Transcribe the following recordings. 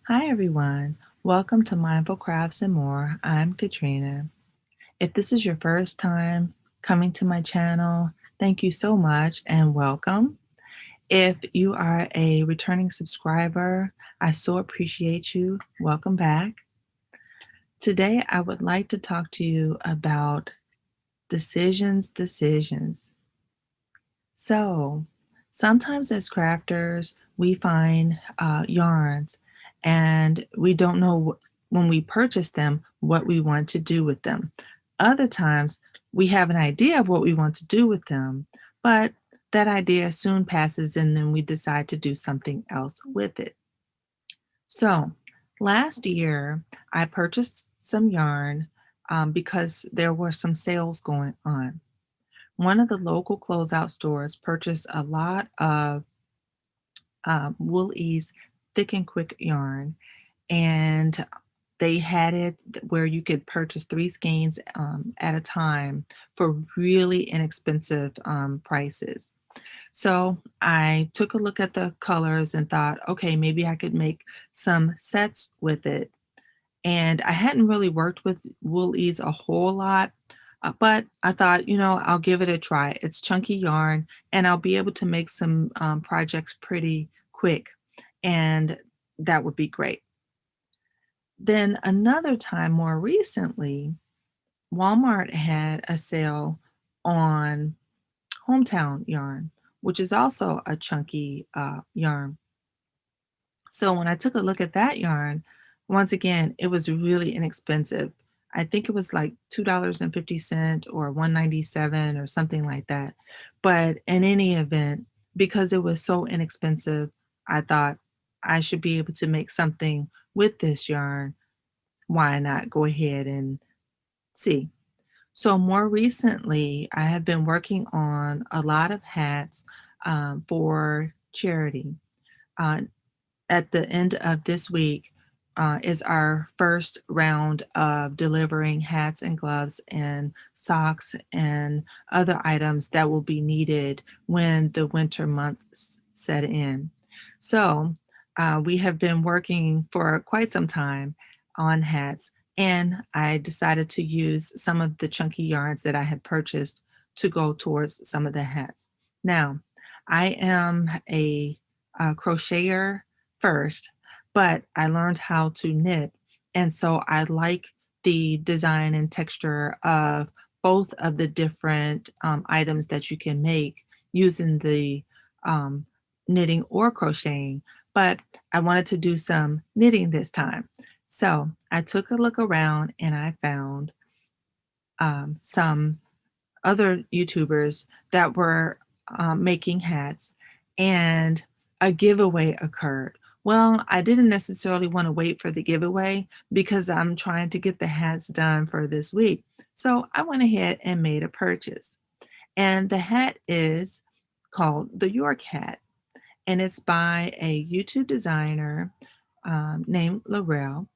Hi, everyone. Welcome to Mindful Crafts and More. I'm Katrina. If this is your first time coming to my channel, thank you so much and welcome. If you are a returning subscriber, I so appreciate you. Welcome back. Today, I would like to talk to you about decisions. So, sometimes as crafters, we find yarns and we don't know when we purchase them what we want to do with them. Other times, we have an idea of what we want to do with them, but that idea soon passes and then we decide to do something else with it. So, last year, I purchased some yarn because there were some sales going on. One of the local closeout stores purchased a lot of Wool-Ease Thick and Quick yarn, and they had it where you could purchase 3 skeins at a time for really inexpensive prices. So I took a look at the colors and thought, okay, maybe I could make some sets with it. And I hadn't really worked with Wool-Ease a whole lot, but I thought, I'll give it a try. It's chunky yarn, and I'll be able to make some projects pretty quick, and that would be great. Then another time, more recently, Walmart had a sale on hometown yarn, which is also a chunky yarn. So when I took a look at that yarn, once again, it was really inexpensive. I think it was like $2.50 or 197 or something like that. But in any event, because it was so inexpensive, I thought I should be able to make something with this yarn. Why not go ahead and see? So more recently, I have been working on a lot of hats for charity. Uh, at the end of this week is our first round of delivering hats and gloves and socks and other items that will be needed when the winter months set in. So we have been working for quite some time on hats, and I decided to use some of the chunky yarns that I had purchased to go towards some of the hats. Now, I am a crocheter first, but I learned how to knit. And so I like the design and texture of both of the different items that you can make using the um, knitting or crocheting. But I wanted to do some knitting this time. So I took a look around and I found some other YouTubers that were making hats, and a giveaway occurred. Well, I didn't necessarily want to wait for the giveaway because I'm trying to get the hats done for this week. So I went ahead and made a purchase. And the hat is called the York hat, and it's by a YouTube designer named Laurel.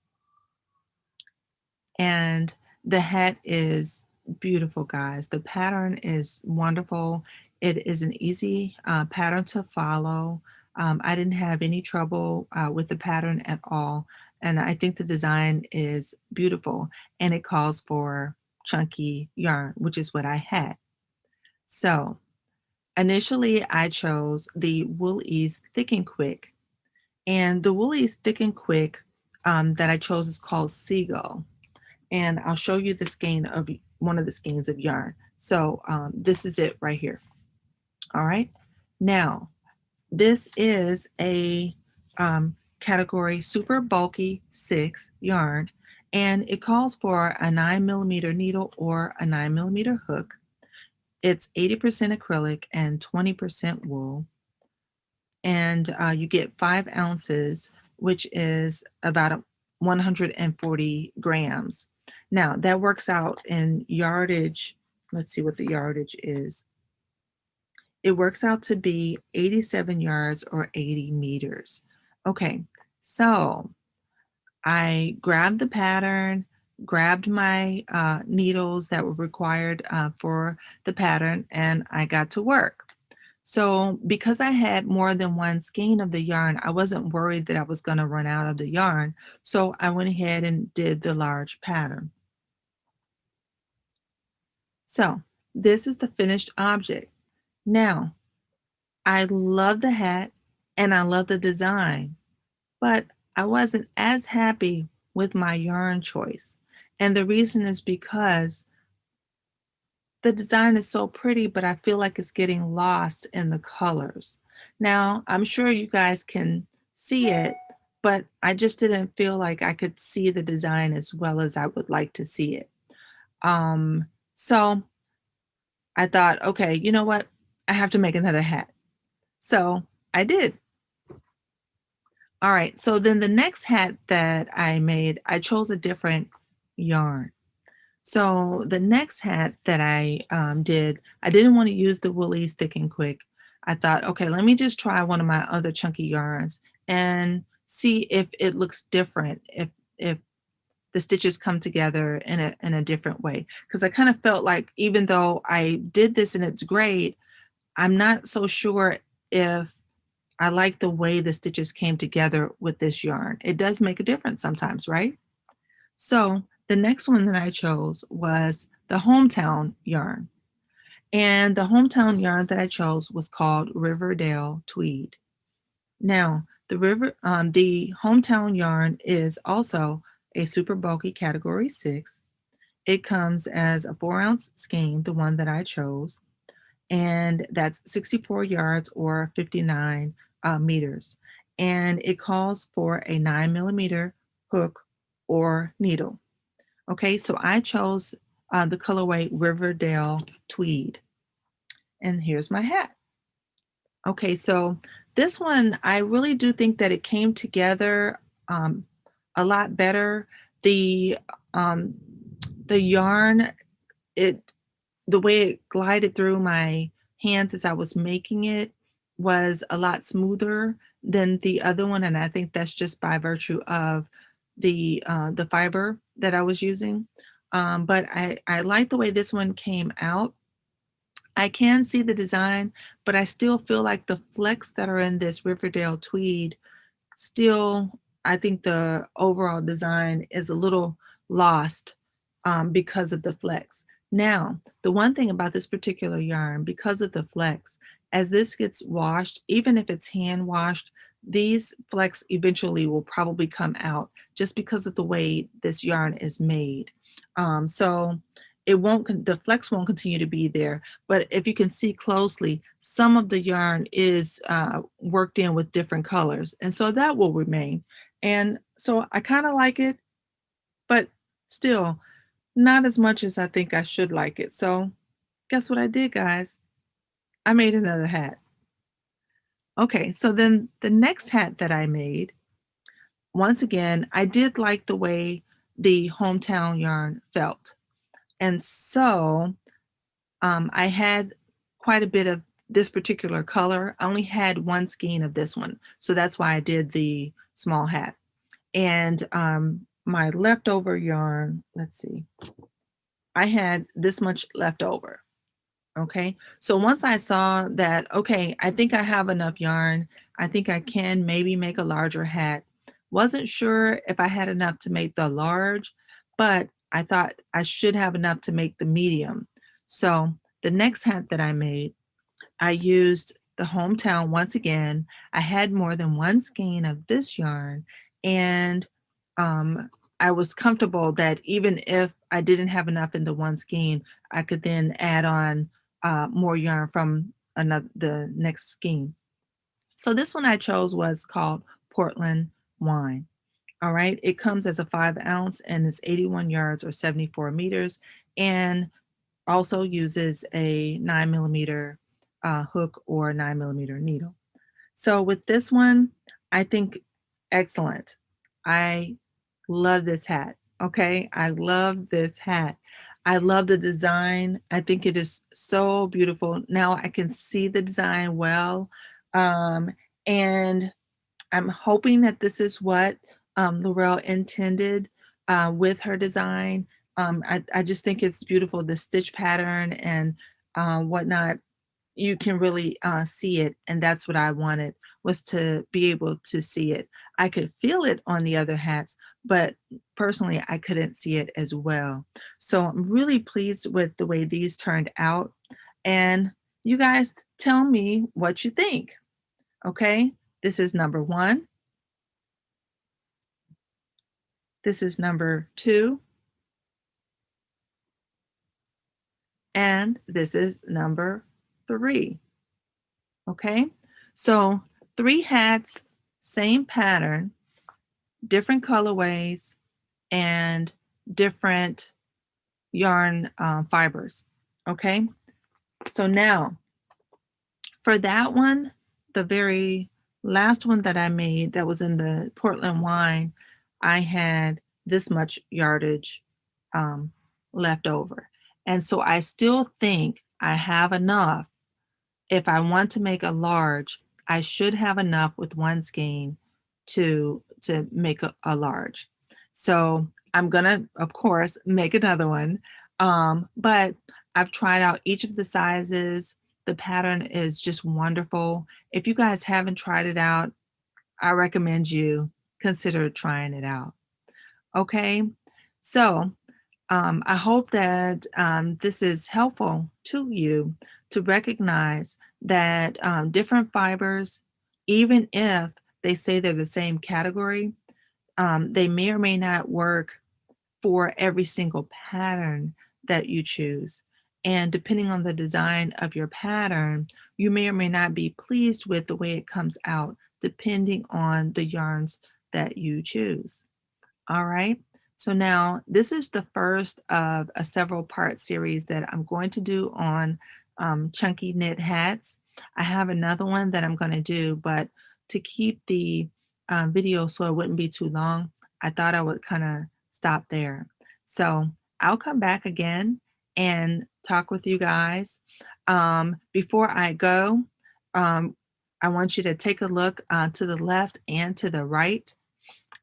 And the hat is beautiful, guys. The pattern is wonderful. It is an easy pattern to follow. I didn't have any trouble with the pattern at all. And I think the design is beautiful, and it calls for chunky yarn, which is what I had. So initially, I chose the Wool-Ease Thick and Quick. And the Wool-Ease Thick and Quick that I chose is called Seagull, and I'll show you the skein of one of the skeins of yarn. So this is it right here. All right. Now, this is a category super bulky 6 yarn, and it calls for a 9mm needle or a 9mm hook. It's 80% acrylic and 20% wool. And you get 5 ounces, which is about 140 grams. Now, that works out in yardage. Let's see what the yardage is. It works out to be 87 yards or 80 meters. Okay, so I grabbed the pattern, grabbed my needles that were required for the pattern, and I got to work. So because I had more than one skein of the yarn, I wasn't worried that I was going to run out of the yarn. So I went ahead and did the large pattern. So this is the finished object. Now, I love the hat and I love the design, but I wasn't as happy with my yarn choice. And the reason is because the design is so pretty, but I feel like it's getting lost in the colors. Now, I'm sure you guys can see it, but I just didn't feel like I could see the design as well as I would like to see it. So I thought, okay, you know what? I have to make another hat. So I did. All right. So then the next hat that I made, I chose a different yarn. So the next hat that I did, I didn't want to use the Woolies Thick and Quick. I thought, okay, let me just try one of my other chunky yarns and see if it looks different, if the stitches come together in a different way. Because I kind of felt like even though I did this and it's great, I'm not so sure if I like the way the stitches came together with this yarn. It does make a difference sometimes, right? So the next one that I chose was the hometown yarn. And the hometown yarn that I chose was called Riverdale Tweed. Now, the hometown yarn is also a super bulky category 6. It comes as a 4-ounce skein, the one that I chose, and that's 64 yards or 59 meters. And it calls for a 9 millimeter hook or needle. Okay, so I chose the colorway Riverdale Tweed. And here's my hat. Okay, so this one, I really do think that it came together um, a lot better. The um, the yarn, it the way it glided through my hands as I was making it was a lot smoother than the other one, and I think that's just by virtue of the fiber that I was using. But I like the way this one came out. I can see the design, but I still feel like the flecks that are in this Riverdale tweed still, I think the overall design is a little lost because of the flex. Now, the one thing about this particular yarn, because of the flex, as this gets washed, even if it's hand washed, these flecks eventually will probably come out just because of the way this yarn is made. So it won't, the flex won't continue to be there, but if you can see closely, some of the yarn is worked in with different colors, and so that will remain. And so I kind of like it, but still not as much as I think I should like it. So guess what I did, guys? I made another hat. Okay, so then the next hat that I made, once again, I did like the way the hometown yarn felt. And so I had quite a bit of this particular color. I only had one skein of this one, so that's why I did the small hat. And my leftover yarn, let's see, I had this much left over. Okay, so once I saw that, okay, I think I have enough yarn, I think I can maybe make a larger hat. Wasn't sure if I had enough to make the large, but I thought I should have enough to make the medium. So the next hat that I made, I used the hometown once again. I had more than one skein of this yarn, and I was comfortable that even if I didn't have enough in the one skein, I could then add on more yarn from the next skein. So this one I chose was called Portland Wine. All right, it comes as a 5 ounce and it's 81 yards or 74 meters, and also uses a 9 millimeter hook or 9 millimeter needle. So with this one, I think excellent. I love this hat. Okay, I love this hat. I love the design. I think it is so beautiful. Now I can see the design well. Um, and I'm hoping that this is what Laurel intended with her design. I just think it's beautiful, the stitch pattern and whatnot. you can really see it, and that's what I wanted, was to be able to see it. I could feel it on the other hats, but personally I couldn't see it as well. So I'm really pleased with the way these turned out, and you guys tell me what you think. Okay, this is number one, this is number two, and this is number three. Okay, so three hats, same pattern, different colorways, and different yarn fibers. Okay, so now for that one, the very last one that I made that was in the Portland wine, I had this much yardage um, left over. And so I still think I have enough. If I want to make a large, I should have enough with one skein to make a large. So I'm gonna, of course, make another one. But I've tried out each of the sizes. The pattern is just wonderful. If you guys haven't tried it out, I recommend you consider trying it out. Okay, so I hope that this is helpful to you to recognize that different fibers, even if they say they're the same category, they may or may not work for every single pattern that you choose. And depending on the design of your pattern, you may or may not be pleased with the way it comes out, depending on the yarns that you choose. All right. So now this is the first of a several part series that I'm going to do on chunky knit hats. I have another one that I'm going to do, but to keep the video so it wouldn't be too long, I thought I would kind of stop there. So I'll come back again and talk with you guys. Before I go, um, I want you to take a look to the left and to the right.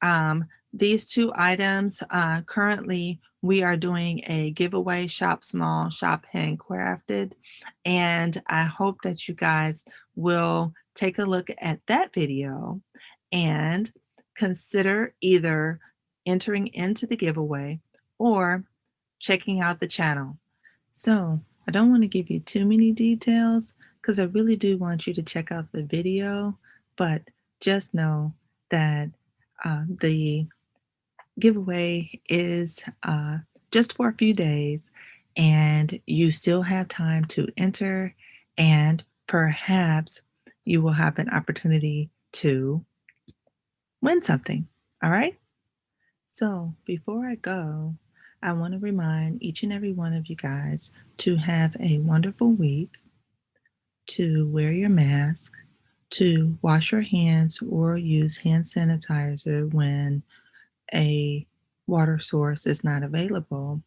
um, these two items, currently we are doing a giveaway, shop small, shop handcrafted, and I hope that you guys will take a look at that video and consider either entering into the giveaway or checking out the channel. So I don't want to give you too many details because I really do want you to check out the video, but just know that the giveaway is just for a few days and you still have time to enter, and perhaps you will have an opportunity to win something. All right? So before I go, I want to remind each and every one of you guys to have a wonderful week, to wear your mask, to wash your hands or use hand sanitizer when a water source is not available,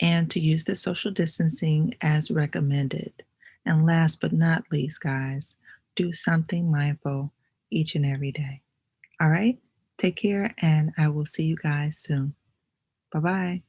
and to use the social distancing as recommended. And last but not least, guys, do something mindful each and every day. All right? Take care, and I will see you guys soon. Bye bye.